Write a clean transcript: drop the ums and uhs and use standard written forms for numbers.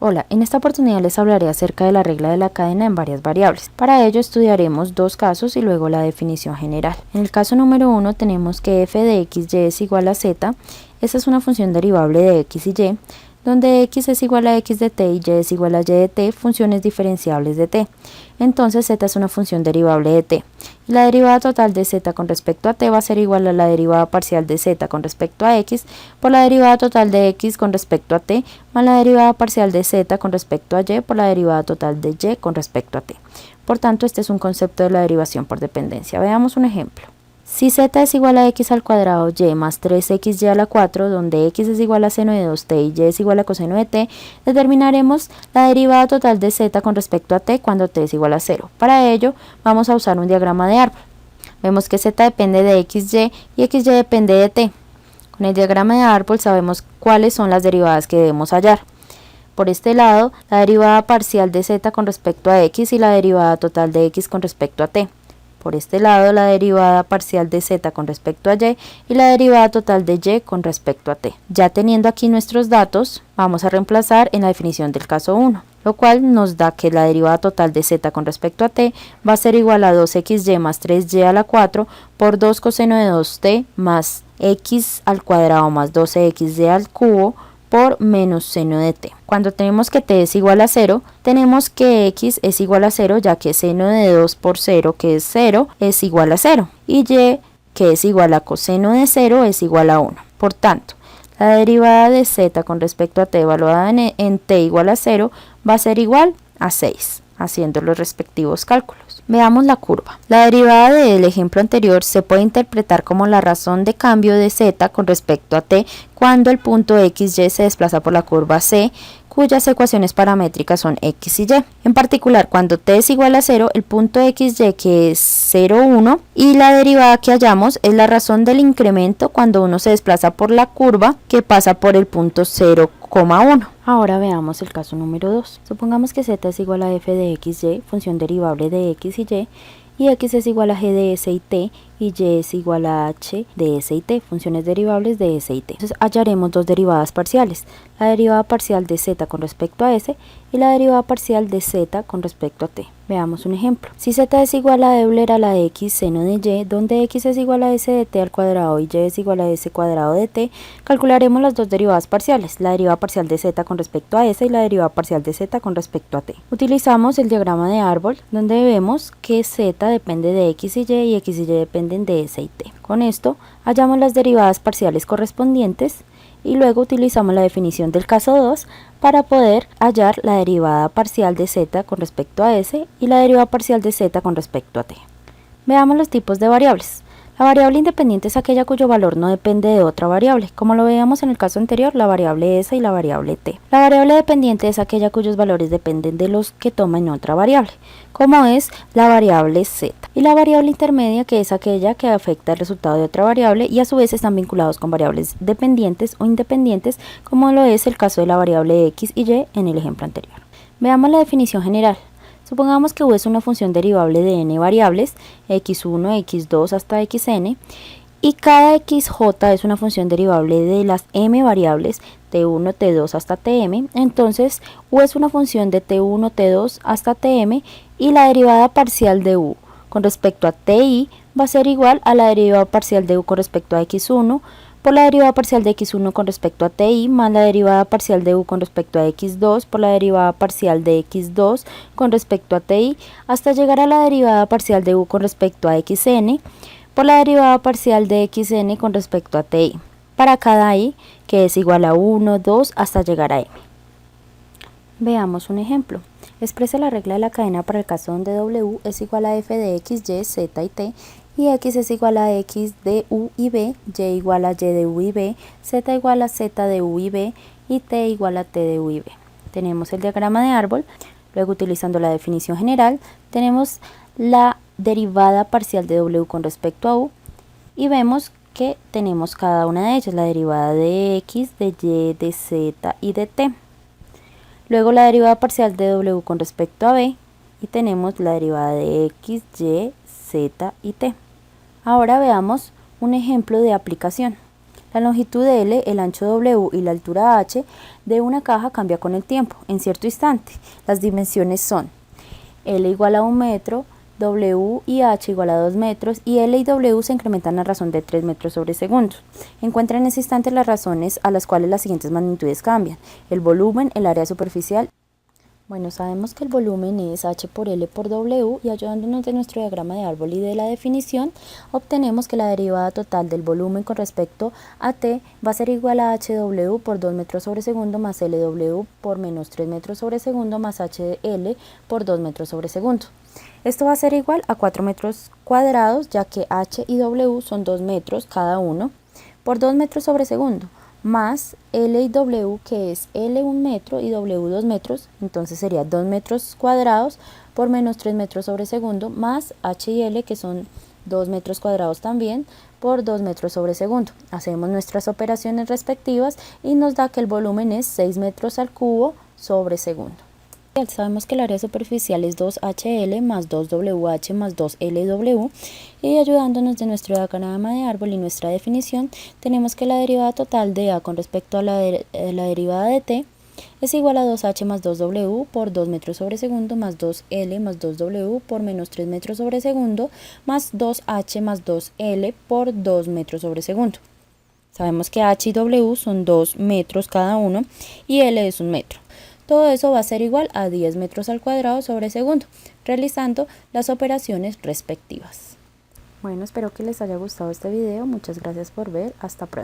Hola, en esta oportunidad les hablaré acerca de la regla de la cadena en varias variables. Para ello estudiaremos dos casos y luego la definición general. En el caso número 1 tenemos que f de x y es igual a z. Esta es una función derivable de x y y, donde x es igual a x de t y es igual a y de t, funciones diferenciables de t. Entonces z es una función derivable de t. Y la derivada total de z con respecto a t va a ser igual a la derivada parcial de z con respecto a x por la derivada total de x con respecto a t más la derivada parcial de z con respecto a y por la derivada total de y con respecto a t. Por tanto, este es un concepto de la derivación por dependencia. Veamos un ejemplo. Si z es igual a x al cuadrado y más 3xy a la 4, donde x es igual a seno de 2t y y es igual a coseno de t, determinaremos la derivada total de z con respecto a t cuando t es igual a 0. Para ello, vamos a usar un diagrama de árbol. Vemos que z depende de xy y xy depende de t. Con el diagrama de árbol sabemos cuáles son las derivadas que debemos hallar. Por este lado, la derivada parcial de z con respecto a x y la derivada total de x con respecto a t. Por este lado, la derivada parcial de z con respecto a y la derivada total de y con respecto a t. Ya teniendo aquí nuestros datos, vamos a reemplazar en la definición del caso 1, lo cual nos da que la derivada total de z con respecto a t va a ser igual a 2xy más 3y a la 4 por 2 coseno de 2t más x al cuadrado más 12xy al cubo por menos seno de t. Cuando tenemos que t es igual a 0, tenemos que x es igual a 0, ya que seno de 2 por 0, que es 0, es igual a 0. Y y, que es igual a coseno de 0, es igual a 1. Por tanto, la derivada de z con respecto a t evaluada en t igual a 0 va a ser igual a 6, haciendo los respectivos cálculos. Veamos la curva. La derivada del ejemplo anterior se puede interpretar como la razón de cambio de z con respecto a t cuando el punto xy se desplaza por la curva c, cuyas ecuaciones paramétricas son x y y. En particular, cuando t es igual a 0, el punto xy, que es 0, 1, y la derivada que hallamos es la razón del incremento cuando uno se desplaza por la curva que pasa por el punto 0,1. Ahora veamos el caso número 2. Supongamos que z es igual a f de x y, función derivable de x y x es igual a g de s y t, y y es igual a h de s y t, funciones derivables de s y t. Entonces hallaremos dos derivadas parciales, la derivada parcial de z con respecto a s y la derivada parcial de z con respecto a t. Veamos un ejemplo. Si z es igual a Euler a la x seno de y, donde x es igual a s de t al cuadrado y y es igual a s cuadrado de t, calcularemos las dos derivadas parciales, la derivada parcial de z con respecto a s y la derivada parcial de z con respecto a t. Utilizamos el diagrama de árbol, donde vemos que z depende de x y x y y dependen de s y t. Con esto hallamos las derivadas parciales correspondientes y luego utilizamos la definición del caso 2 para poder hallar la derivada parcial de z con respecto a s y la derivada parcial de z con respecto a t. Veamos los tipos de variables. La variable independiente es aquella cuyo valor no depende de otra variable, como lo veíamos en el caso anterior, la variable s y la variable t. La variable dependiente es aquella cuyos valores dependen de los que toma en otra variable, como es la variable z. Y la variable intermedia, que es aquella que afecta el resultado de otra variable y a su vez están vinculados con variables dependientes o independientes, como lo es el caso de la variable x y y en el ejemplo anterior. Veamos la definición general. Supongamos que u es una función derivable de n variables, x1, x2 hasta xn, y cada xj es una función derivable de las m variables, t1, t2 hasta tm. Entonces, u es una función de t1, t2 hasta tm, y la derivada parcial de u con respecto a ti va a ser igual a la derivada parcial de u con respecto a x1, por la derivada parcial de x1 con respecto a ti, más la derivada parcial de u con respecto a x2, por la derivada parcial de x2 con respecto a ti, hasta llegar a la derivada parcial de u con respecto a xn, por la derivada parcial de xn con respecto a ti, para cada i, que es igual a 1, 2, hasta llegar a m. Veamos un ejemplo. Expresa la regla de la cadena para el caso donde w es igual a f de x, y, z y t, y x es igual a x de u y b, y igual a y de u y b, z igual a z de u y b, y t igual a t de u y b. Tenemos el diagrama de árbol, luego utilizando la definición general, tenemos la derivada parcial de w con respecto a u, y vemos que tenemos cada una de ellas, la derivada de x, de y, de z y de t. Luego la derivada parcial de w con respecto a b, y tenemos la derivada de x, y, z y t. Ahora veamos un ejemplo de aplicación. La longitud L, el ancho W y la altura H de una caja cambia con el tiempo, en cierto instante. Las dimensiones son L igual a 1 metro, W y H igual a 2 metros y L y W se incrementan a razón de 3 metros sobre segundo. Encuentra en ese instante las razones a las cuales las siguientes magnitudes cambian: el volumen, el área superficial. Bueno, sabemos que el volumen es H por L por W y ayudándonos de nuestro diagrama de árbol y de la definición, obtenemos que la derivada total del volumen con respecto a T va a ser igual a HW por 2 metros sobre segundo más LW por menos 3 metros sobre segundo más HL por 2 metros sobre segundo. Esto va a ser igual a 4 metros cuadrados, ya que H y W son 2 metros cada uno por 2 metros sobre segundo, más L y W, que es L 1 metro y W 2 metros, entonces sería 2 metros cuadrados por menos 3 metros sobre segundo, más H y L, que son 2 metros cuadrados también, por 2 metros sobre segundo. Hacemos nuestras operaciones respectivas y nos da que el volumen es 6 metros al cubo sobre segundo. Sabemos que el área superficial es 2HL más 2WH más 2LW y ayudándonos de nuestro diagrama de árbol y nuestra definición, tenemos que la derivada total de A con respecto a la derivada de T es igual a 2H más 2W por 2 metros sobre segundo más 2L más 2W por menos 3 metros sobre segundo más 2H más 2L por 2 metros sobre segundo. Sabemos que H y W son 2 metros cada uno y L es 1 metro. Todo eso va a ser igual a 10 metros al cuadrado sobre segundo, realizando las operaciones respectivas. Bueno, espero que les haya gustado este video. Muchas gracias por ver. Hasta pronto.